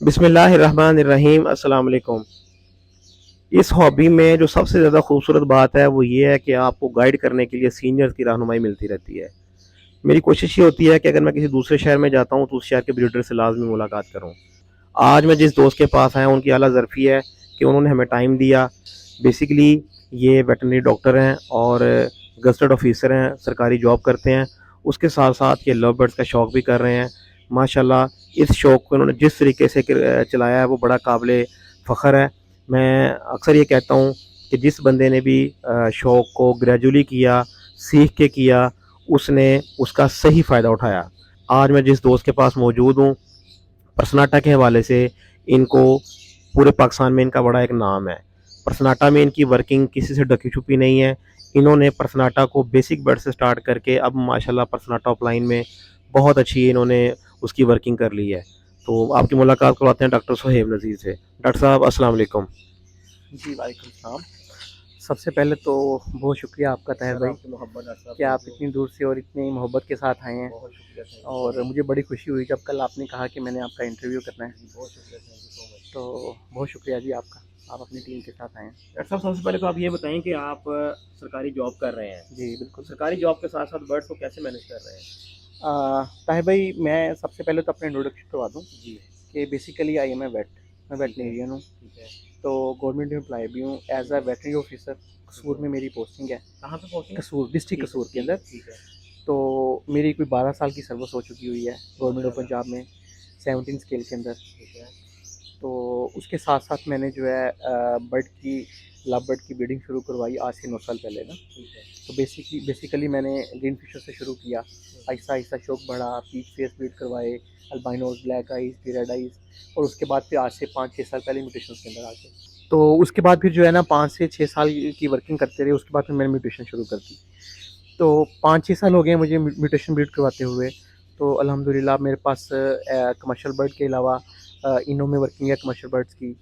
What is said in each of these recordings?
बिस्मिल्लाहिर्रहमानिर्रहीम अस्सलाम वालेकुम। इस हॉबी में जो सबसे ज़्यादा खूबसूरत बात है वो ये है कि आपको गाइड करने के लिए सीनियर्स की रहनुमाई मिलती रहती है। मेरी कोशिश ये होती है कि अगर मैं किसी दूसरे शहर में जाता हूँ तो उस शहर के ब्रीडर से लाज़मी मुलाकात करूँ। आज मैं जिस दोस्त के पास आया हूँ उनकी आला ज़रफ़ी है कि उन्होंने हमें टाइम दिया। बेसिकली ये वेटरनरी डॉक्टर हैं और गज़टेड ऑफ़िसर हैं, सरकारी जॉब करते हैं। उसके साथ-साथ ये लव बर्ड्स का शौक भी कर रहे हैं। माशाल्लाह इस शौक को इन्होंने जिस तरीके से चलाया है वो बड़ा काबिल फ़ख्र है। मैं अक्सर ये कहता हूँ कि जिस बंदे ने भी शौक को ग्रेजुअली किया, सीख के किया, उसने उसका सही फ़ायदा उठाया। आज मैं जिस दोस्त के पास मौजूद हूँ, परसनाटा के हवाले से इनको पूरे पाकिस्तान में इनका बड़ा एक नाम है। परसनाटा में इनकी वर्किंग किसी से ढकी-छुपी नहीं है। इन्होंने परसनाटा को बेसिक बर्ड से स्टार्ट करके अब माशाल्लाह परसनाटा ऑफलाइन में बहुत अच्छी इन्होंने उसकी वर्किंग कर ली है। तो आपकी मुलाकात करवाते हैं डॉक्टर सुहेब नज़ीर से। डॉक्टर साहब अस्सलाम वालेकुम। जी, वालेकुम सलाम। सबसे पहले तो बहुत शुक्रिया आपका ताहिर भाई कि आप इतनी दूर से और इतनी मोहब्बत के साथ आए हैं। और मुझे बड़ी खुशी हुई जब कल आपने कहा कि मैंने आपका इंटरव्यू करना है। तो बहुत शुक्रिया जी आपका, आप अपनी टीम के साथ आए हैं। डॉक्टर साहब सबसे पहले तो आप ये बताएं कि आप सरकारी जॉब कर रहे हैं। जी, बिल्कुल। सरकारी जॉब के साथ-साथ बर्ड्स को कैसे मैनेज कर रहे हैं? ताहिर भाई, मैं सबसे पहले तो अपना इंट्रोडक्शन करवा दूँ जी, कि basically I am a wait, मैं ठीक है, वेटनेरियन हूँ। ठीक है। तो गवर्नमेंट एम्प्लॉय भी हूँ, एज़ अ वेटनरी ऑफिसर कसूर में मेरी पोस्टिंग है। कहाँ पे पहुँचे? कसूर, डिस्ट्रिक्ट ठीक है, कसूर के ठीक अंदर। है, ठीक है। तो मेरी कोई 12 साल की सर्विस हो चुकी हुई है गवर्नमेंट ऑफ माशाल्लाह, पंजाब में, 17 स्केल के अंदर। ठीक है, तो उसके साथ साथ मैंने जो है बर्ड की लव बर्ड की ब्रीडिंग शुरू करवाई आज से 9 साल पहले ना। ठीक है। तो बेसिकली मैंने ग्रीन फिशर से शुरू किया, आहिस्ता आहिस्ता शौक बढ़ा, पीच फेस ब्रीड करवाए, अल्बाइनोज, ब्लैक आइज, फिर रेड आइज। और उसके बाद फिर आज से 5-6 साल पहले म्यूटेशन के अंदर आ गए। तो उसके बाद फिर जो है ना 5 से 6 साल की वर्किंग करते रहे, उसके बाद फिर मैंने म्यूटेशन शुरू कर दी। तो 5-6 साल हो गए मुझे म्यूटेशन ब्रीड करवाते हुए। तो अल्हम्दुलिल्लाह मेरे पास कमर्शियल बर्ड के अलावा इनो में वर्किंग है, कमर्शियल बर्ड्स की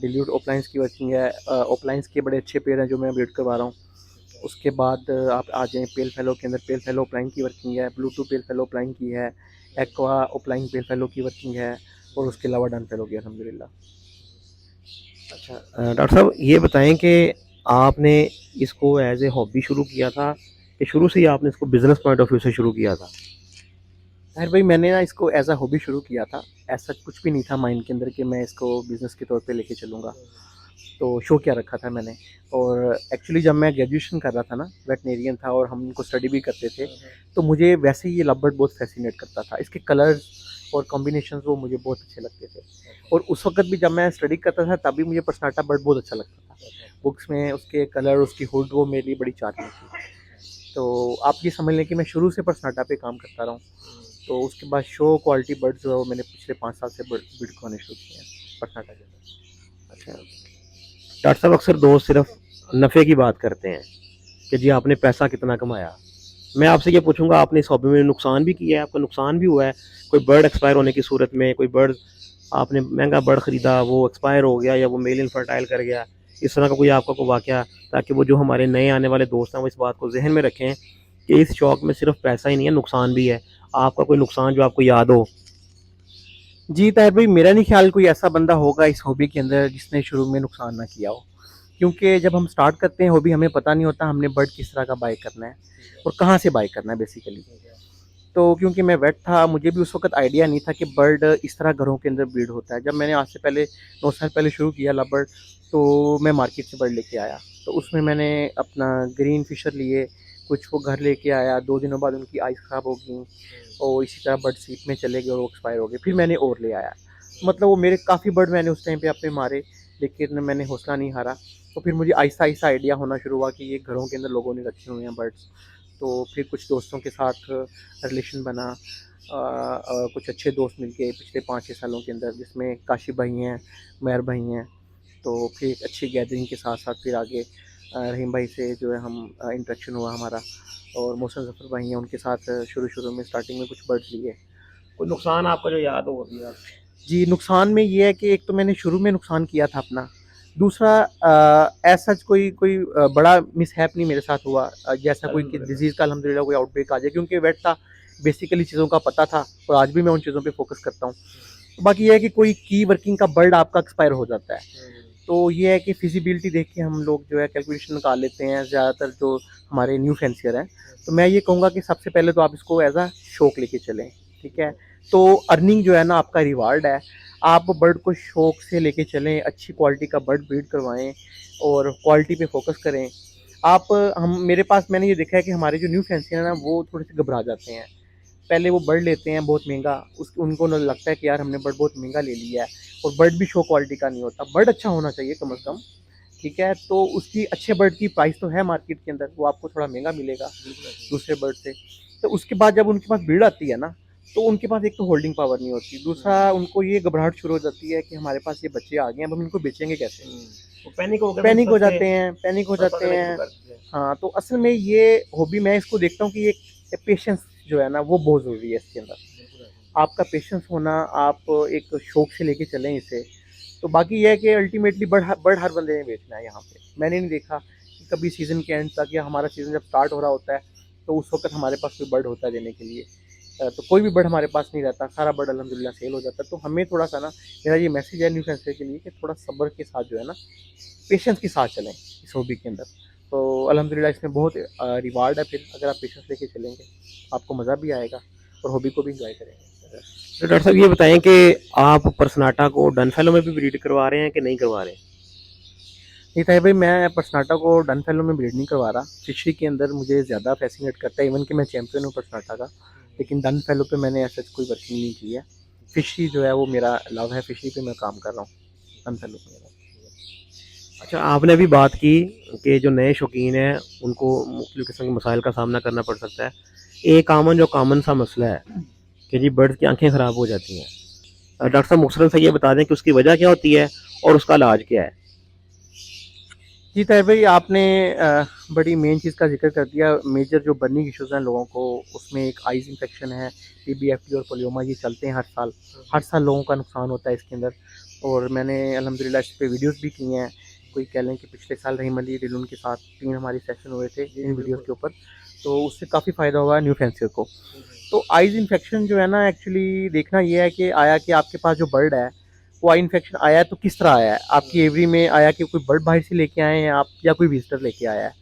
डिल्यूट ओपलाइंस की वर्किंग है। ओपलाइंस के बड़े अच्छे पेयर हैं जो मैं ब्रीड करवा रहा हूँ। उसके बाद आप आ जाएँ पेल फेलो के अंदर, पेल फेलो ओपलाइन की वर्किंग है, ब्लूटूथ पेल फेलो ओपलाइन की है, एक्वा ओपलाइन पेल फेलो की वर्किंग है, और उसके अलावा डन फेलो की अल्हम्दुलिल्लाह। अच्छा डॉक्टर साहब ये बताएं कि आपने इसको एज़ ए हॉबी शुरू किया था कि शुरू से ही आपने इसको बिज़नेस पॉइंट ऑफ व्यू से शुरू किया था? खैर भाई, मैंने ना इसको एज़ अ हॉबी शुरू किया था। ऐसा कुछ भी नहीं था माइंड के अंदर कि मैं इसको बिज़नेस के तौर पे लेके चलूँगा। तो शो क्या रखा था मैंने। और एक्चुअली जब मैं ग्रेजुएशन कर रहा था ना, वेटनेरियन था और हम इनको स्टडी भी करते थे, तो मुझे वैसे ही ये लव बर्ड बहुत फैसिनेट करता था। इसके कलर्स और कॉम्बिनेशंस वो मुझे बहुत अच्छे लगते थे। और उस वक़्त भी जब मैं स्टडी करता था तब भी मुझे पर्सनाटा बर्ड बहुत अच्छा लगता था। बुक्स में उसके कलर, उसकी हुड, वो मेरे लिए बड़ी चार्मिंग थी। तो आप ये समझ लें कि मैं शुरू से पर्सनाटा पे काम करता रहा हूँ। तो उसके बाद शो क्वालिटी बर्ड्स जो है वो मैंने पिछले 5 साल से ब्रीड करवाने शुरू किए हैं पर्सनाटा के अंदर। अच्छा, डॉक्टर साहब अक्सर दोस्त सिर्फ नफ़े की बात करते हैं कि जी आपने पैसा कितना कमाया। मैं आपसे ये पूछूंगा आपने इस हॉबी में नुकसान भी किया है, आपका नुकसान भी हुआ है? कोई बर्ड एक्सपायर होने की सूरत में, कोई बर्ड आपने महंगा बर्ड ख़रीदा वो एक्सपायर हो गया या वो मेल इनफर्टाइल कर गया, इस तरह का कोई आपका कोई वाक़या, ताकि वो जो हमारे नए आने वाले दोस्त हैं वो इस बात को ज़हन में रखें कि इस शौक़ में सिर्फ पैसा ही नहीं है, नुकसान भी है। आपका कोई नुकसान जो आपको याद हो? जी ताहिर भाई, मेरा नहीं ख्याल कोई ऐसा बंदा होगा इस हॉबी के अंदर जिसने शुरू में नुकसान ना किया हो। क्योंकि जब हम स्टार्ट करते हैं हॉबी, हमें पता नहीं होता हमने बर्ड किस तरह का बाय करना है और कहाँ से बाय करना है बेसिकली। तो क्योंकि मैं वेट था, मुझे भी उस वक़्त आइडिया नहीं था कि बर्ड इस तरह घरों के अंदर ब्रीड होता है। जब मैंने आज से पहले 9 साल पहले शुरू किया लव बर्ड, तो मैं मार्केट से बर्ड लेके आया। तो उसमें मैंने अपना ग्रीन फिशर लिए, कुछ वो घर लेके आया, 2 दिनों बाद उनकी आइज़ ख़राब हो गई और इसी तरह बर्ड सीप में चले गए और वो एक्सपायर हो गए। फिर मैंने और ले आया। मतलब वो मेरे काफ़ी बर्ड मैंने उस टाइम पे अपने मारे, लेकिन मैंने हौसला नहीं हारा। तो फिर मुझे आहिस्ता-आहिस्ता आइडिया होना शुरू हुआ कि ये घरों के अंदर लोगों ने रखे हुए हैं बर्ड्स। तो फिर कुछ दोस्तों के साथ रिलेशन बना। कुछ अच्छे दोस्त मिल गए पिछले 5-6 सालों के अंदर, जिसमें काशिफ़ भाई हैं, उमैर भाई हैं। तो फिर एक अच्छी गैदरिंग के साथ-साथ फिर आगे रहीम भाई से जो है हम इंटरेक्शन हुआ हमारा। और मोहसिन ज़फ़र भाई हैं, उनके साथ शुरू-शुरू में स्टार्टिंग में कुछ बर्ड्स लिए। कोई नुकसान आपका जो याद हो अभी आप? जी, नुकसान में ये है कि एक तो मैंने शुरू में नुकसान किया था अपना। दूसरा ऐसा कोई कोई बड़ा मिसहैप नहीं मेरे साथ हुआ, जैसा कोई कि अल्हम्दुलिल्लाह। डिज़ीज़ का अल्हम्दुलिल्लाह कोई आउटब्रेक आ जाए, क्योंकि वेट था, बेसिकली चीज़ों का पता था और आज भी मैं उन चीज़ों पे फ़ोकस करता हूँ। बाकी ये है कि कोई की वर्किंग का बर्ड आपका एक्सपायर हो जाता है, तो ये है कि फिजिबिलिटी देख के हम लोग जो है कैलकुलेशन निकाल लेते हैं ज़्यादातर जो हमारे न्यू फैंसियर हैं। तो मैं ये कहूँगा कि सबसे पहले तो आप इसको एज अ शौक लेके चलें, ठीक है। तो अर्निंग जो है ना आपका रिवार्ड है, आप बर्ड को शौक से लेके चलें, अच्छी क्वालिटी का बर्ड ब्रीड करवाएं और क्वालिटी पे फोकस करें। आप हम मेरे पास मैंने ये देखा है कि हमारे जो न्यू फैंसियर हैं ना वो थोड़े से घबरा जाते हैं। पहले वो बर्ड लेते हैं बहुत महंगा, उस उनको न लगता है कि यार हमने बर्ड बहुत महंगा ले लिया है, और बर्ड भी शो क्वालिटी का नहीं होता, बर्ड अच्छा होना चाहिए कम से कम, ठीक है। तो उसकी अच्छे बर्ड की प्राइस तो है मार्केट के अंदर, वो आपको थोड़ा महंगा मिलेगा दूसरे बर्ड से। तो उसके बाद जब उनके पास ब्रीड आती है ना, तो उनके पास एक तो होल्डिंग पावर नहीं होती, दूसरा उनको ये घबराहट शुरू हो जाती है कि हमारे पास ये बच्चे आ गए हैं, अब हम इनको बेचेंगे कैसे। वो पैनिक हो गया, पैनिक हो जाते हैं, पैनिक हो जाते हैं। हाँ, तो असल में ये हॉबी मैं इसको देखता हूँ कि ये पेशेंस जो है ना वो बहुत ज़रूरी है इसके अंदर। आपका पेशेंस होना, आप एक शौक से लेके चलें इसे। तो बाकी ये है कि अल्टीमेटली बर्ड हर बंदे ने बेचना है यहाँ पे। मैंने नहीं देखा कि कभी सीज़न के एंड तक या हमारा सीज़न जब स्टार्ट हो रहा होता है तो उस वक्त हमारे पास कोई बर्ड होता है देने के लिए। तो कोई भी बर्ड हमारे पास नहीं रहता, सारा बर्ड अल्हम्दुलिल्लाह सेल हो जाता है। तो हमें थोड़ा सा ना, मेरा ये मैसेज है न्यू फैंसर के लिए कि थोड़ा सब्र के साथ जो है ना, पेशेंस के साथ चलें इस हॉबी के अंदर। तो अल्हम्दुलिल्लाह इसमें बहुत रिवार्ड है, फिर अगर आप पेशेंस लेके चलेंगे आपको मज़ा भी आएगा और हॉबी को भी इंजॉय करेंगे। तो डॉक्टर साहब ये बताएं कि आप पर्सनाटा को डनफेलो में भी ब्रीड करवा रहे हैं कि नहीं करवा रहे हैं? नहीं था भाई, मैं पर्सनाटा को डन फेलो में ब्रीड नहीं करवा रहा। फिशरी के अंदर मुझे ज़्यादा फैसिनेट करता है, इवन कि मैं चैम्पियन हूँ पर्सनाटा का, लेकिन डन फेलो पे मैंने ऐसा कोई वर्किंग नहीं की है। फिशरी जो है वो मेरा लव है, फिशरी पे मैं काम कर रहा हूँ, डन फेलो पे मेरा। अच्छा, आपने अभी बात की कि जो नए शौकीन हैं उनको मुख्तलिफ किस्म के मसाइल का सामना करना पड़ सकता है। एक कॉमन सा मसला है कि जी बर्ड्स की आंखें ख़राब हो जाती हैं। डॉक्टर साहब मुख्तसर से ये बता दें कि उसकी वजह क्या होती है और उसका इलाज क्या है? जी ताहिर भाई, आपने बड़ी मेन चीज़ का जिक्र कर दिया। मेजर जो बर्निंग इश्यूज़ हैं लोगों को, उसमें एक आइज़ इन्फेक्शन है, पीबीएफटी और पोलियोमा, ये चलते हैं हर साल लोगों का नुकसान होता है इसके अंदर। और मैंने अल्हम्दुलिल्लाह इस पे वीडियोस भी की हैं। कोई कह लें कि पिछले साल रहीम अली डिलून के साथ 3 हमारी सेशन हुए थे इन वीडियोस के ऊपर, तो उससे काफ़ी फ़ायदा हुआ है न्यू फैंसियर को। तो आइज़ इन्फेक्शन जो है ना, एक्चुअली देखना ये है कि आया कि आपके पास जो बर्ड है वो आई इन्फेक्शन आया है तो किस तरह आया है। आपकी एवरी में आया कि कोई बर्ड बाहर से लेके आए हैं आप, या कोई विजिटर लेके आया है,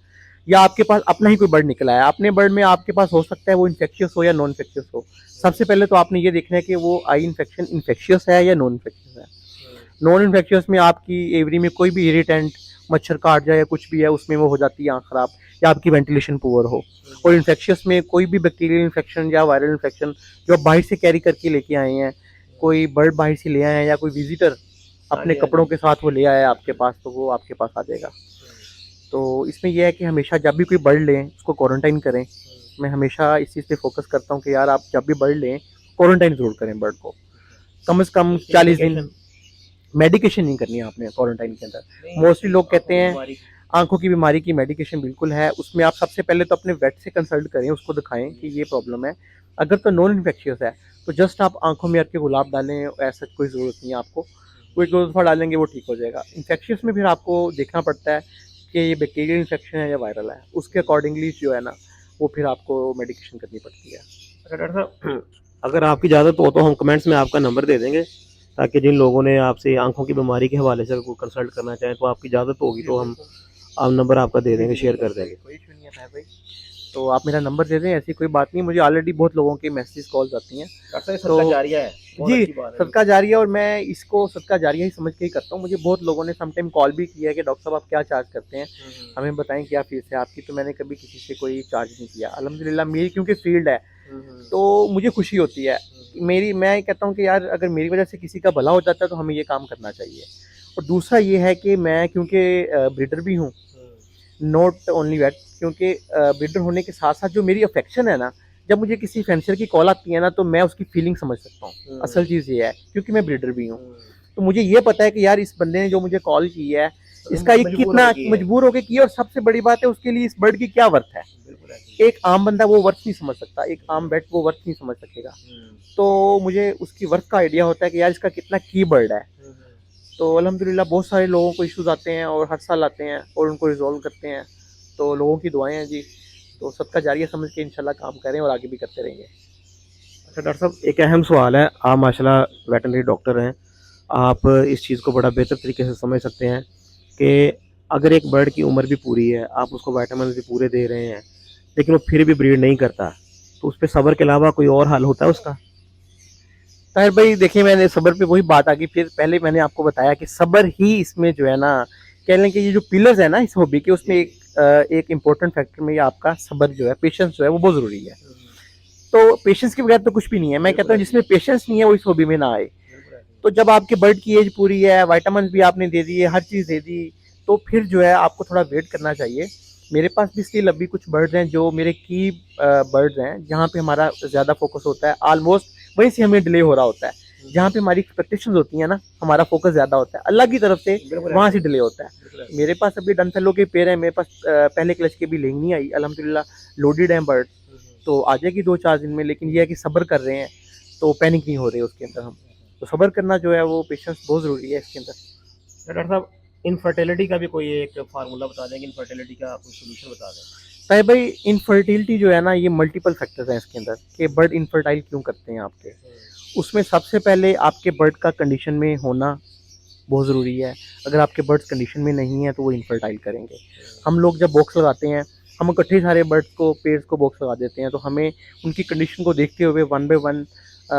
या आपके पास अपना ही कोई बर्ड निकला है। अपने बर्ड में आपके पास हो सकता है वो इन्फेक्शियस हो या नॉन इन्फेक्शियस हो। सबसे पहले तो आपने ये देखना है कि वो आई इन्फेक्शन इन्फेक्शियस है या नॉन इन्फेक्शियस है। नॉन इन्फेक्शियस में आपकी एवरी में कोई भी इरिटेंट, मच्छर काट जाए या कुछ भी है, उसमें वो हो जाती है आँख खराब, या आपकी वेंटिलेशन पुअर हो। और इन्फेक्शियस में कोई भी बैक्टीरियल इन्फेक्शन या वायरल इन्फेक्शन जो आप बाहर से कैरी करके लेके आए हैं, कोई बर्ड बाहर से ले आए हैं या कोई विजिटर अपने कपड़ों के साथ वो ले आया है आपके पास, तो वो आपके पास आ जाएगा। तो इसमें यह है कि हमेशा जब भी कोई बर्ड लें उसको क्वारंटाइन करें। मैं हमेशा इस चीज़ पे फोकस करता हूँ कि यार आप जब भी बर्ड लें क्वारंटाइन ज़रूर करें बर्ड को, कम से कम 40 दिन। मेडिकेशन नहीं करनी है आपने क्वारंटाइन के अंदर। मोस्टली लोग कहते हैं आंखों की बीमारी की मेडिकेशन बिल्कुल है, उसमें आप सबसे पहले तो अपने वेट से कंसल्ट करें, उसको दिखाएं कि ये प्रॉब्लम है। अगर तो नॉन इन्फेक्शियस है तो जस्ट आप आंखों में के गुलाब डालें, ऐसा कोई ज़रूरत नहीं है आपको। कोई दवा डालेंगे वो ठीक हो जाएगा। इन्फेक्शियस में फिर आपको देखना पड़ता है कि ये बैक्टीरियल इन्फेक्शन है या वायरल है, उसके अकॉर्डिंगली जो है ना वो फिर आपको मेडिकेशन करनी पड़ती है। अच्छा डॉक्टर साहब, अगर आपकी इजाज़त हो तो हम कमेंट्स में आपका नंबर दे देंगे, ताकि जिन लोगों ने आपसे आंखों की बीमारी के हवाले से कोई कंसल्ट करना चाहें तो आपकी इजाज़त होगी तो हम नंबर आपका दे देंगे, शेयर कर देंगे। कोई इशू नहीं है भाई, तो आप मेरा नंबर दे दें, ऐसी कोई बात नहीं। मुझे ऑलरेडी बहुत लोगों के मैसेज कॉल्स आती हैं। सदका जारिया है, बहुत जी, अच्छी बात है। सदका जारिया, और मैं इसको सदका जारिया ही समझ के ही करता हूँ। मुझे बहुत लोगों ने समटाइम कॉल भी किया है कि डॉक्टर साहब आप क्या चार्ज करते हैं, हमें बताएं क्या फीस है आपकी। तो मैंने कभी किसी से कोई चार्ज नहीं किया अल्हम्दुलिल्लाह। मेरी क्योंकि फील्ड है तो मुझे खुशी होती है। मैं कहता हूँ कि यार अगर मेरी वजह से किसी का भला हो जाता है तो हमें ये काम करना चाहिए। और दूसरा ये है कि मैं क्योंकि ब्रीडर भी हूँ, नॉट ओनली दैट, क्योंकि ब्रीडर होने के साथ साथ जो मेरी अफेक्शन है ना, जब मुझे किसी फैंसर की कॉल आती है ना तो मैं उसकी फीलिंग समझ सकता हूँ। असल चीज़ ये है क्योंकि मैं ब्रीडर भी हूँ, तो मुझे ये पता है कि यार इस बंदे ने जो मुझे कॉल की है इसका ये कितना मजबूर होके किया, और सबसे बड़ी बात है उसके लिए इस बर्ड की क्या वर्थ है। एक आम बंदा वो वर्थ नहीं समझ सकता, एक आम बैट वो वर्थ नहीं समझ सकेगा। तो मुझे उसकी वर्थ का आइडिया होता है कि यार इसका कितना की बर्ड है। तो अल्हम्दुलिल्लाह बहुत सारे लोगों को इश्यूज आते हैं और हर साल आते हैं और उनको रिजॉल्व करते हैं। तो लोगों की दुआएं हैं जी, तो सबका जारिया समझ के इंशाल्लाह काम करें और आगे भी करते रहेंगे। अच्छा डॉक्टर साहब, एक अहम सवाल है। आप माशाल्लाह वेटरनरी डॉक्टर हैं, आप इस चीज़ को बड़ा बेहतर तरीके से समझ सकते हैं कि अगर एक बर्ड की उम्र भी पूरी है, आप उसको विटामिन भी पूरे दे रहे हैं, लेकिन वो फिर भी ब्रीड नहीं करता, तो उस पे सब्र के अलावा कोई और हल होता है उसका? ताहिर भाई देखिए, मैंने सब्र पे वही बात आ गई, फिर पहले मैंने आपको बताया कि सब्र ही इसमें जो है ना, कह लें कि ये जो पिलर्स है ना इस हॉबी के, उसमें एक इम्पोर्टेंट फैक्टर में ये आपका सब्र जो है, पेशेंस जो है वो बहुत ज़रूरी है। तो पेशेंस के बगैर तो कुछ भी नहीं है। मैं कहता हूँ जिसमें पेशेंस नहीं है वो इस हॉबी में ना आए। तो जब आपके बर्ड की एज पूरी है, विटामिन भी आपने दे दिए, हर चीज़ दे दी, तो फिर जो है आपको थोड़ा वेट करना चाहिए। मेरे पास भी स्टिल अभी कुछ बर्ड्स हैं जो मेरे की बर्ड्स हैं, जहाँ पे हमारा ज़्यादा फोकस होता है, ऑलमोस्ट वहीं से हमें डिले हो रहा होता है। जहाँ पे हमारी एक्सपेक्टेशंस होती हैं ना, हमारा फोकस ज़्यादा होता है, अल्लाह की तरफ से वहाँ से डिले होता है। मेरे पास अभी डनफेलो के पेड़ हैं, मेरे पास पहले क्लच के भी लेंग नहीं आई, अल्हम्दुलिल्लाह लोडेड हैं बर्ड, तो आ जाएगी 2-4 दिन में। लेकिन ये है कि सब्र कर रहे हैं, तो पैनिक नहीं हो रहे उसके अंदर हम। तो सब्र करना जो है वो पेशेंस बहुत ज़रूरी है इसके अंदर। तो डॉक्टर साहब, इनफर्टिलिटी का भी कोई एक फार्मूला बता दें, इनफर्टिलिटी का कोई सोल्यूशन बता दें? ताकि भाई इनफर्टिलिटी जो है ना, ये मल्टीपल फैक्टर्स हैं इसके अंदर कि बर्ड इनफर्टाइल क्यों करते हैं आपके। उसमें सबसे पहले आपके बर्ड का कंडीशन में होना बहुत ज़रूरी है। अगर आपके बर्ड्स कंडीशन में नहीं है तो वो इनफर्टाइल करेंगे। हम लोग जब बॉक्स लगाते हैं, हम इकट्ठे सारे बर्ड्स को, पेयर्स को बॉक्स लगा देते हैं, तो हमें उनकी कंडीशन को देखते हुए वन बाय वन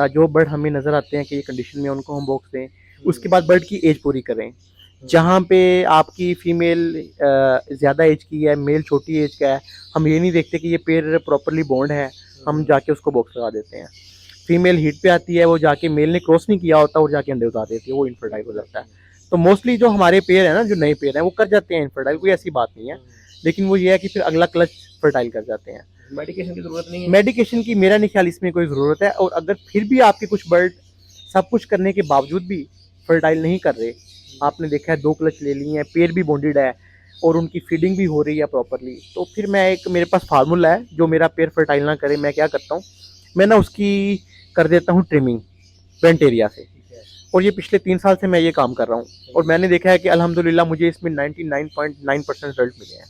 जो बर्ड हमें नज़र आते हैं कि ये कंडीशन में, उनको हम बॉक्स दें। उसके बाद बर्ड की एज पूरी करें। जहाँ पे आपकी फीमेल ज़्यादा एज की है, मेल छोटी एज का है, हम ये नहीं देखते कि ये पेयर प्रॉपरली बॉन्ड है, हम जाके उसको बॉक्स लगा देते हैं। फीमेल हीट पे आती है, वो जाके मेल ने क्रॉस नहीं किया होता और जाके अंडे उतार देती है, वो इनफर्टाइल हो जाता है। तो मोस्टली जो हमारे पेयर है ना, जो नए पेयर हैं, वो कर जाते हैं इनफर्टाइल, कोई ऐसी बात नहीं है। लेकिन वो ये है कि फिर अगला क्लच फर्टाइल कर जाते हैं। मेडिकेशन की ज़रूरत नहीं है? मेडिकेशन की मेरा नहीं ख्याल इसमें कोई ज़रूरत है। और अगर फिर भी आपके कुछ बर्ड सब कुछ करने के बावजूद भी फर्टाइल नहीं कर रहे, आपने देखा है 2 क्लच ले लिए हैं, पेयर भी बॉन्डेड है और उनकी फीडिंग भी हो रही है प्रॉपरली, तो फिर मैं एक, मेरे पास फार्मूला है जो मेरा पेयर फर्टाइल ना करे। मैं क्या करता हूँ, मैं ना उसकी कर देता हूँ ट्रिमिंग वेंट एरिया से। और ये पिछले 3 साल से मैं ये काम कर रहा हूँ और मैंने देखा है कि अल्हम्दुलिल्लाह मुझे इसमें 99.9% रिजल्ट मिले हैं।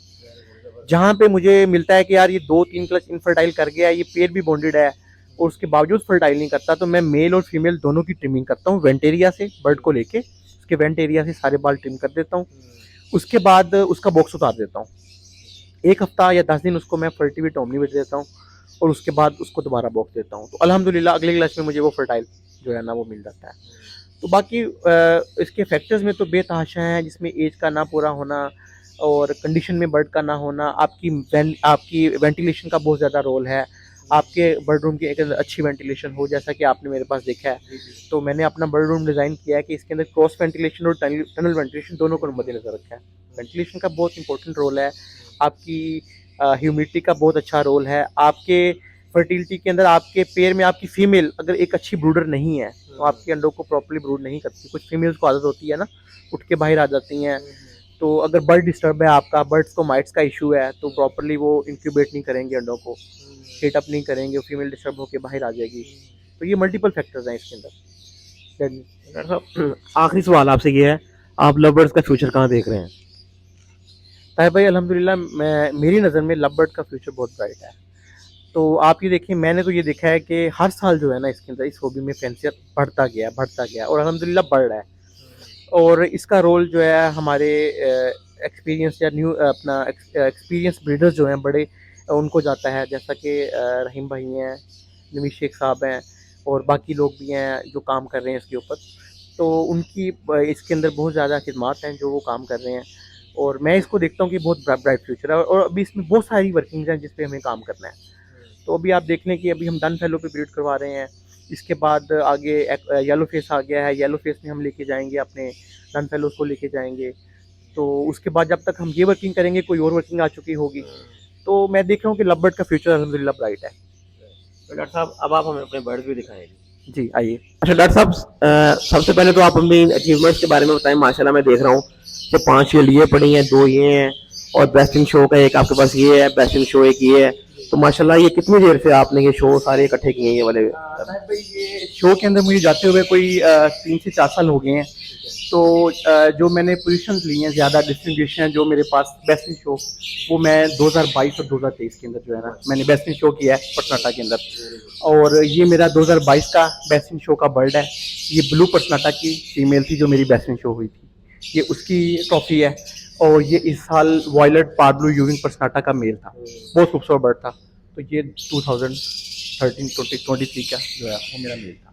जहाँ पे मुझे मिलता है कि यार ये 2-3 क्लच इनफर्टाइल कर गया, ये पेयर भी बॉन्डेड है और उसके बावजूद फर्टाइल नहीं करता, तो मैं मेल और फीमेल दोनों की ट्रिमिंग करता हूँ वेंट एरिया से। बर्ड को लेके उसके वेंट एरिया से सारे बाल ट्रिम कर देता हूँ। उसके बाद उसका बॉक्स उतार देता हूँ। 1 हफ्ता या 10 दिन उसको मैं फर्टिविट ओमनीविट देता हूँ और उसके बाद उसको दोबारा बॉक्स देता हूँ। तो अल्हम्दुलिल्लाह अगले क्लच में मुझे वो फर्टाइल जो है ना वो मिल जाता है। तो बाकी इसके फैक्टर्स में तो बेतहाशा हैं, जिसमें एज का ना पूरा होना और कंडीशन में बर्ड का ना होना, आपकी वेंटिलेशन का बहुत ज़्यादा रोल है। आपके बर्ड रूम की एक अच्छी वेंटिलेशन हो, जैसा कि आपने मेरे पास देखा है। तो मैंने अपना बर्ड रूम डिज़ाइन किया है कि इसके अंदर क्रॉस वेंटिलेशन और टनल वेंटिलेशन दोनों को मद्देनज़र रखा है। वेंटिलेशन का बहुत इंपॉर्टेंट रोल है, आपकी ह्यूमिडिटी का बहुत अच्छा रोल है, आपके फर्टिलिटी के अंदर आपके पेयर में आपकी फीमेल अगर एक अच्छी ब्रूडर नहीं है तो आपके अंडों को प्रॉपर्ली ब्रूड नहीं करती। कुछ फीमेल्स को आदत होती है ना, उठ के बाहर आ जाती हैं। तो अगर बर्ड डिस्टर्ब है आपका, बर्ड्स को माइट्स का इशू है, तो प्रॉपर्ली वो इंक्यूबेट नहीं करेंगे अंडों को, हीट अप नहीं करेंगे, फीमेल डिस्टर्ब होकर बाहर आ जाएगी। तो ये मल्टीपल फैक्टर्स हैं इसके अंदर। डॉक्टर साहब, आखिरी सवाल आपसे ये है, आप लव बर्ड्स का फ्यूचर कहाँ देख रहे हैं? ताहिर भाई अल्हम्दुलिल्लाह मेरी नज़र में लव बर्ड का फ्यूचर बहुत ब्राइट है। तो आप ये देखिए, मैंने तो ये देखा है कि हर साल जो है ना इसके अंदर, इस हॉबी में फैंसियत बढ़ता गया और अल्हम्दुलिल्लाह बढ़ रहा है। और इसका रोल जो है हमारे एक्सपीरियंस या न्यू अपना एक्सपीरियंस ब्रीडर्स जो हैं बड़े, उनको जाता है। जैसा कि रहीम भाई हैं, नवीद शेख साहब हैं और बाकी लोग भी हैं जो काम कर रहे हैं इसके ऊपर। तो उनकी इसके अंदर बहुत ज़्यादा खिदमात हैं जो वो काम कर रहे हैं और मैं इसको देखता हूँ कि बहुत ब्राइट फ्यूचर है। और अभी इसमें बहुत सारी वर्किंग्स हैं जिस पे हमें काम करना है। तो अभी आप देख लें कि अभी हम डन फेलो पे ब्रीड करवा रहे हैं, इसके बाद आगे येलो फेस आ गया है, येलो फेस में हम लेके जाएंगे अपने डन फेलोज को लेके जाएंगे। तो उसके बाद जब तक हम ये वर्किंग करेंगे कोई और वर्किंग आ चुकी होगी। तो मैं देख रहा हूँ कि लव बर्ड का फ्यूचर अल्हम्दुलिल्लाह ब्राइट है। तो डॉक्टर साहब, अब आप हमें अपने बर्ड्स भी दिखाएंगे। जी आइए। अच्छा डॉक्टर साहब, सबसे पहले तो आप अपनी अचीवमेंट्स के बारे में बताएं। माशाल्लाह मैं देख रहा हूँ कि 5 ये लिए पड़ी हैं, 2 ये हैं और बेस्ट इन शो का एक आपके पास ये है, बेस्ट इन शो एक ये है। तो माशाल्लाह ये कितनी देर से आपने ये शो सारे इकट्ठे किए हैं ये वाले? भाई ये शो के अंदर मुझे जाते हुए कोई 3 से 4 साल हो गए हैं। तो जो मैंने पोजीशंस ली हैं, ज़्यादा डिस्ट्रीब्यूशन है जो मेरे पास बेस्ट इन शो, वो मैं 2022 और 2023 के अंदर जो है ना मैंने बेस्ट इन शो किया है पर्सनाटा के अंदर। और ये मेरा 2022 का बेस्ट इन शो का बर्ड है। ये ब्लू पर्सनाटा की फीमेल थी जो मेरी बेस्ट इन शो हुई थी, ये उसकी ट्रॉफी है। और ये इस साल वॉयलेट पार्ब्लू यूविंग पर्सनाटा का मेल था, बहुत खूबसूरत बर्ड था। तो ये 2023 का जो है वो मेरा मेल था।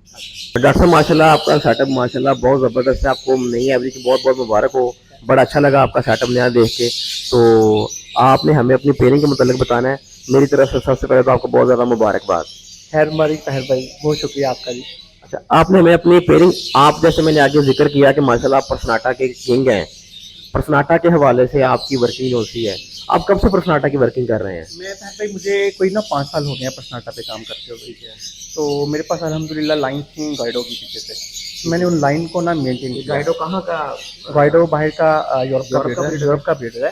डॉक्टर साहब माशाल्लाह आपका सेटअप माशाल्लाह बहुत ज़बरदस्त है। आपको नई एवरेज की बहुत बहुत मुबारक हो। बड़ा अच्छा लगा आपका सेटअप नया देख के। तो आपने हमें अपनी पेयरिंग के मुतालिक बताना है। मेरी तरफ से सबसे पहले तो आपको बहुत ज़्यादा मुबारकबाद। खैर हमारी तहर भाई, बहुत शुक्रिया आपका जी। अच्छा, आपने हमें अपनी पेयरिंग, आप जैसे मैंने आगे जिक्र किया कि माशाल्लाह आप पर्सनाटा के किंग हैं। पर्सनाटा के हवाले से आपकी वर्किंग जो सी है, आप कब से पर्सनाटा की वर्किंग कर रहे हैं? मैं तहर भाई, मुझे कोई ना 5 साल हो गए हैं पर्सनाटा पे काम करते हुए। तो मेरे पास अल्हम्दुलिल्लाह लाइन थी गाइडो की पीछे से, तो मैंने उन लाइन को ना मेंटेन किया। गाइडो कहाँ का? गाइडो बाहर का यूरोप का यूरोप का ब्रीडर है, breeder यूरोप का ब्रीडर है।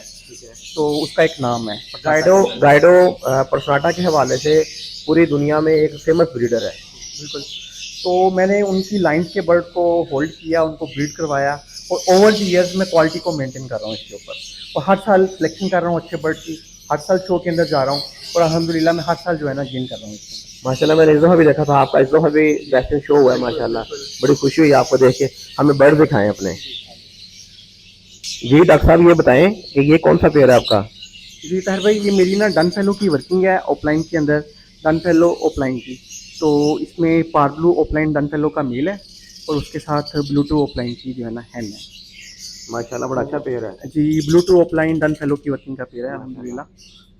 तो उसका एक नाम है गाइडो। गाइडो पर्सनाटा के हवाले से पूरी दुनिया में एक फेमस ब्रीडर है। बिल्कुल। तो मैंने उनकी लाइन्स के बर्ड को होल्ड किया, उनको ब्रीड करवाया, और ओवर द ईयर्स मैं क्वालिटी को मेंटेन कर रहा हूँ इसके ऊपर। और हर साल सिलेक्शन कर रहा हूँ अच्छे बर्ड की, हर साल शो के अंदर जा रहा हूँ, और अल्हम्दुलिल्लाह मैं हर साल जो है ना गेन कर रहा हूँ इसके अंदर। माशाल्लाह मैंने इस दफ़ा भी देखा था आपका, इस दफ़ा भी बेस्ट इन शो हुआ है माशाल्लाह। बड़ी खुशी हुई आपको देख के। हमें बर्ड दिखाएं अपने। जी डॉक्टर साहब, ये बताएं कि ये कौन सा पेयर है आपका? जी ताहिर भाई, ये मेरी ना डन फेलो की वर्किंग है ओपलाइन के अंदर, डन फेलो ओपलाइन की। तो इसमें पार्ब्लू ओपलाइन डन फेलो का मेल है, और उसके साथ ब्लूटू ओपलाइन की जो है ना हैन है। माशाल्लाह बड़ा अच्छा पेयर है। जी, ब्लूटू ओपलाइन डन फेलो की वर्किंग का पेयर है अल्हम्दुलिल्लाह।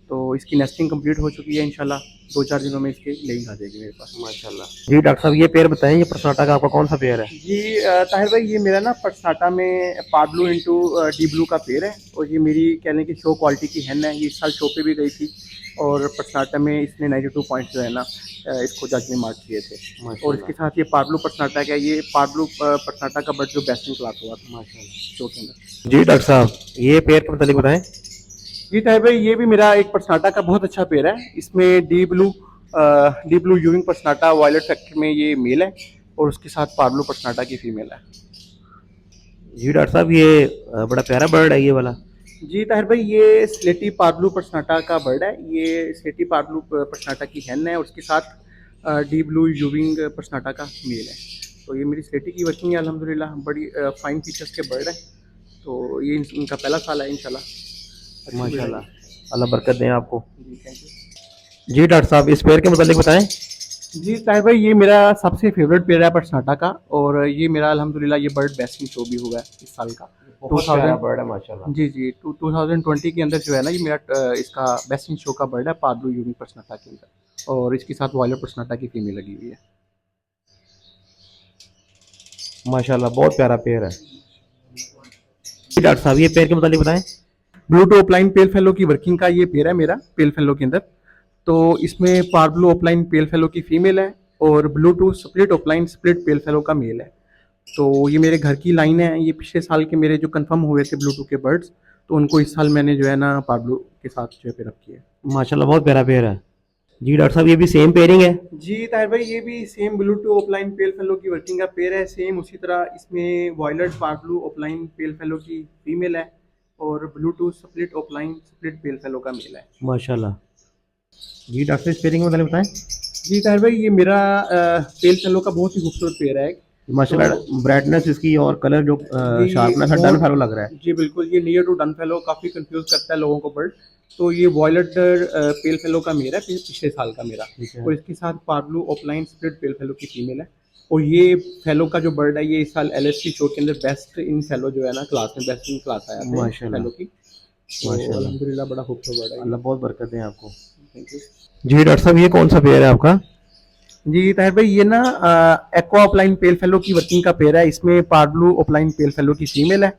तो इसकी नेस्टिंग कंप्लीट हो चुकी है, इंशाल्लाह 2-4 दिनों में इसकी लेइंग आ जाएगी मेरे पास। माशाल्लाह। जी डॉक्टर साहब, ये पेयर बताएं, ये पर्सनाटा का आपका कौन सा पेयर है? जी ताहिर भाई, ये मेरा ना पर्सनाटा में पार्ब्लू इंटू डी ब्लू का पेयर है, और ये मेरी कहने की शो क्वालिटी की हैन है। ये इस साल शो पे भी गई थी, और पर्सनाटा में इसने 92 पॉइंट जो है ना इसको जज में मार्क किए थे। और इसके साथ ये पार्ब्लू पर्सनाटा का, ये पार्ब्लू पर्सनाटा का बर्ड जो बेस्ट इन क्लास हुआ था माशाल्लाह शो के अंदर। जी डॉक्टर साहब, ये पेयर के मुतालिक बताएं। जी ताहिर भाई, ये भी मेरा एक पर्सनाटा का बहुत अच्छा पेयर है। इसमें डी ब्लू यूविंग पर्सनाटा वायलेट फैक्ट्री में ये मेल है, और उसके साथ पार्ब्लू पर्सनाटा की फीमेल है। जी डॉक्टर साहब, ये बड़ा प्यारा बर्ड है ये वाला। जी ताहिर भाई, ये स्लेटी पार्ब्लू पर्सनाटा का बर्ड है। ये स्लेटी पार्ब्लू पर्सनाटा की हैन है, और उसके साथ डी ब्लू यूविंग पर्सनाटा का मेल है। तो ये मेरी स्लेटी की वर्किंग है अल्हम्दुलिल्लाह। बड़ी फाइन फीचर्स के बर्ड है। तो ये इनका पहला साल है इंशाल्लाह। माशाल्लाह, अल्लाह बरकत दें आपको। जी थैंक यू। जी डॉक्टर साहब, इस पेयर के मुतालिक बताएं। जी ताहिर भाई, ये मेरा सबसे फेवरेट पेयर है पर्सनाटा का, और ये मेरा अल्हम्दुलिल्लाह ये बर्ड बेस्ट इन शो भी हुआ है इस साल का। बहुत प्यारा बर्ड है माशाल्लाह। जी जी, 2020 के अंदर जो है ना ये मेरा इसका बेस्ट इन शो का बर्ड है पार्ब्लू यूनिक पर्सनाटा के अंदर, और इसके साथ वायलेट पर्सनाटा की फीमेल लगी हुई है। माशाल्लाह बहुत प्यारा पेयर है। जी डॉक्टर साहब, ये पेयर के मुतालिक बताएं। ब्लूटू ओपलाइन पेल फेलो की वर्किंग का ये पेयर है मेरा पेल फेलो के अंदर। तो इसमें पार्ब्लू ओपलाइन पेल फेलो की फीमेल है, और blue two split opaline split pale fallow का मेल है। तो ये मेरे घर की लाइन है। ये पिछले साल के मेरे जो कंफर्म हुए थे ब्लूटू के बर्ड्स, तो उनको इस साल मैंने जो है ना पार्ब्लू के साथ जो है पेयर अप किया है। माशाल्लाह बहुत प्यारा पेयर है। जी डॉक्टर साहब, ये भी सेम पेयरिंग है? जी ताहिर भाई, ये भी same blue two opaline pale fallow की वर्किंग का पेयर है। सेम उसी तरह इसमें violet parblue opaline pale fallow की फीमेल है, और blue two split opaline split pale fallow का मेल है। माशाल्लाह। जी डॉक्टर साहब, इस पेयरिंग के मुतालिक बताएं। जी ताहिर भाई, ये मेरा पेल फेलो का बहुत ही खूबसूरत पेयर है। माशाल्लाह ब्राइटनेस इसकी और कलर जो जी, शार्पनेस है, डन फैलो लग रहा है। जी बिल्कुल, ये नियर टू डन फेलो, काफ़ी कंफ्यूज करता है लोगों को बर्ड। तो ये वॉयलेट पेल फेलो का मेरा है, पिछले साल का मेरा, ठीक है। और इसके साथ पार्ब्लू ओपलाइन स्प्लिट पेल फेलो की फीमेल है। और ये फेलो का जो बर्ड है, ये इस साल LSP शो के अंदर बेस्ट इन फेलो जो है ना क्लास में बेस्ट इन क्लास आया था माशाल्लाह। फेलो की। तो माशाल्लाह। अल्हम्दुलिल्लाह बड़ा खूबसूरत बर्ड है। अल्लाह बहुत बरकत दें आपको। Thank you. जी डॉक्टर साहब, ये कौन सा पेयर है आपका? जी ताहिर भाई, ये ना एक्वा ओपलाइन पेल फेलो की वर्किंग का पेयर है। इसमें पार्ब्लू ओपलाइन पेल फेलो की फीमेल है,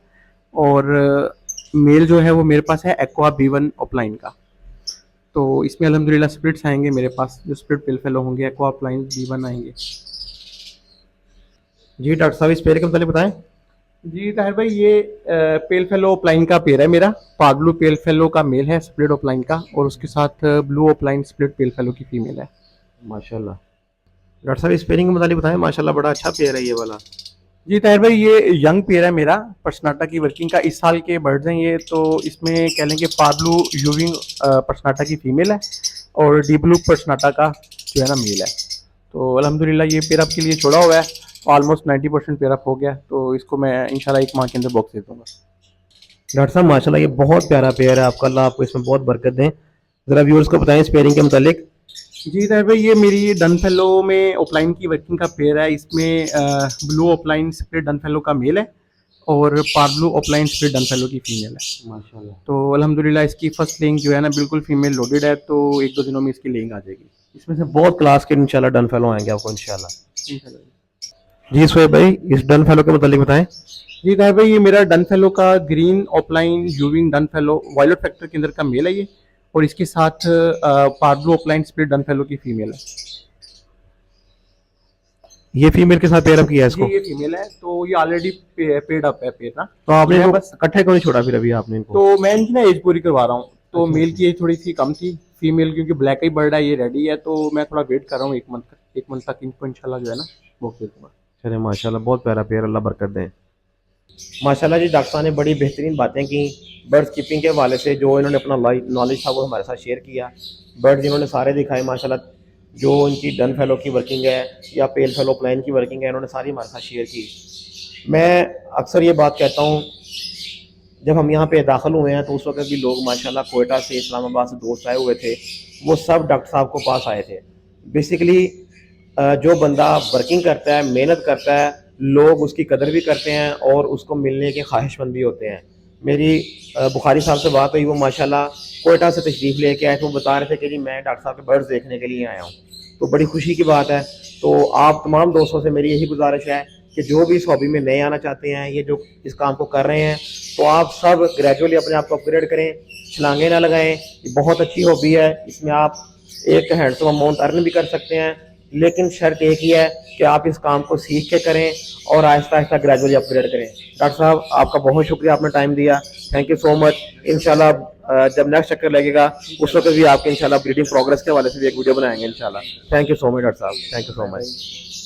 और मेल जो है वो मेरे पास है एक्वा B1 ओपलाइन का। तो इसमें अल्हम्दुलिल्लाह स्प्लिट्स आएंगे मेरे पास, जो स्प्लिट पेल फेलो होंगे एक्वा ओपलाइन B1 आएंगे। जी डॉक्टर साहब, इस पेयर के मुतालिक बताएं। जी ताहिर भाई, ये पेल फेलो ओपलाइन का पेयर है मेरा। पार्ब्लू पेल फेलो का मेल है स्प्लिट ओपलाइन का, और उसके साथ blue opaline split pale fallow की फीमेल है। माशाल्लाह। डॉक्टर साहब, इस पेयरिंग के मुतालिक बताएं। माशाल्लाह बड़ा अच्छा पेयर है ये वाला। जी ताहिर भाई, ये यंग पेयर है मेरा, पर्सनाटा की वर्किंग का, इस साल के बर्ड्स हैं ये। तो इसमें कह लें कि पार्ब्लू यूविंग पर्सनाटा की फीमेल है और डी ब्लू पर्सनाटा का जो है ना मेल है। तो अल्हम्दुलिल्लाह ये पेयर अप के लिए छोड़ा हुआ है, ऑलमोस्ट 90% पेयर अप हो गया। तो इसको मैं इंशाल्लाह 1 माह के अंदर बॉक्स दे दूंगा। डॉक्टर साहब माशाल्लाह ये बहुत प्यारा पेयर है आपका, अल्लाह आपको इसमें बहुत बरकत दें। ज़रा व्यूअर्स को बताएं इस पेयरिंग के मुतालिक। जी ताहिर भाई, ये मेरी डन फेलो में ओपलाइन की वर्किंग का पेयर है। इसमें blue opaline split done fellow का मेल है और पार्ब्लू ओपलाइन स्प्लिट डन फेलो की फीमेल है। माशाल्लाह। तो अल्हम्दुलिल्लाह इसकी फर्स्ट लेइंग जो है ना बिल्कुल फीमेल लोडेड है, तो 1-2 दिनों में इसकी लेइंग आ जाएगी इसमें से बहुत क्लास के इंशाल्लाह डन फेलो आएंगे आपको इंशाल्लाह। इंशाल्लाह। जी सोहेब भाई, इस डन फेलो के मुतालिक बताएं। जी ताहिर भाई, ये मेरा डन फेलो का green opaline यूविंग done fellow violet factor के अंदर का मेल है ये, और इसके साथ पार्ब्लू ओपलाइन स्प्लिट डन फेलो की फीमेल है। ये फीमेल के साथ पेयर अप किया है जी इसको, ये फीमेल है, तो ये ऑलरेडी पेड अप है पेड़ ना। तो आपने मैं इनको बस इकट्ठे क्यों नहीं छोड़ा फिर अभी आपने इनको? तो मैं इनकी ना एज पूरी करवा रहा हूँ। तो अच्छा, मेल की एज थोड़ी सी कम थी, फीमेल क्योंकि ब्लैक ही बर्ड है, ये रेडी है, तो मैं थोड़ा वेट कर रहा हूँ 1 मंथ तक इनको इंशाल्लाह जो है ना बॉक्स दे दूंगा। चले माशाल्लाह बहुत प्यारा पेयर, अल्लाह बरकत दें। माशाल्लाह जी, डॉक्टर साहब ने बड़ी बेहतरीन बातें की बर्ड्स कीपिंग के हवाले से, जो इन्होंने अपना नॉलेज था वो हमारे साथ शेयर किया। बर्ड्स इन्होंने सारे दिखाए माशाल्लाह, जो इनकी डन फेलो की वर्किंग है या पेल फेलो प्लान की वर्किंग है, इन्होंने सारी हमारे साथ शेयर की। मैं अक्सर ये बात कहता हूँ, जब हम यहाँ पे दाखिल हुए हैं तो उस वक्त भी लोग माशाल्लाह कोयटा से, इस्लामाबाद से दोस्त आए हुए थे, वो सब डॉक्टर साहब को पास आए थे। बेसिकली जो बंदा वर्किंग करता है, मेहनत करता है, लोग उसकी कदर भी करते हैं और उसको मिलने के ख्वाहिशमंद भी होते हैं। मेरी बुखारी साहब से बात हुई, वो माशाल्लाह कोयटा से तशरीफ़ लेके आए थे। वो बता रहे थे कि जी मैं डॉक्टर साहब के बर्ड्स देखने के लिए आया हूँ, तो बड़ी खुशी की बात है। तो आप तमाम दोस्तों से मेरी यही गुजारिश है कि जो भी इस हॉबी में नए आना चाहते हैं, ये जो इस काम को कर रहे हैं, तो आप सब ग्रेजुअली अपने आप को अपग्रेड करें, छलांगे ना लगाएं। ये बहुत अच्छी हॉबी है, इसमें आप एक हैंडसम अमाउंट अर्न भी कर सकते हैं, लेकिन शर्त एक ही है कि आप इस काम को सीख के करें और आहिस्ता आहिस्ता ग्रेजुअली अपग्रेड करें। डॉक्टर साहब आपका बहुत शुक्रिया, आपने टाइम दिया, थैंक यू सो मच। इंशाल्लाह जब नेक्स्ट चक्कर लगेगा उस वक्त भी आपके इंशाल्लाह ब्रीडिंग प्रोग्रेस के हवाले से भी एक वीडियो बनाएंगे इंशाल्लाह। Thank you so much doctor साहब, थैंक यू सो मच।